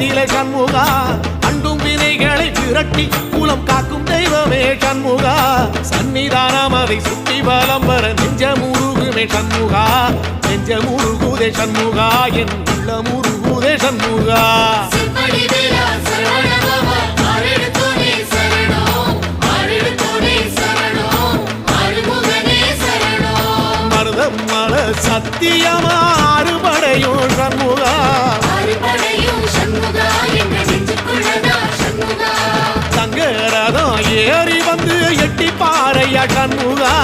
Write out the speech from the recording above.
நிலை சண்முகா அண்டும் வினைகளை விரட்டி குலம் காக்கும் தெய்வமே சண்முகா சன்னிதானம் அதை சுற்றி பலம் வர நெஞ்சமுருகுமே சண்முகா நெஞ்சமுருகுதே சண்முகா என் உள்ளமுருகுதே சண்முகா மருதமல சத்தியமா அறுபடையும் சண்முகா சங்கரதம் ஏறி வந்து எட்டி பாறையா சண்முகா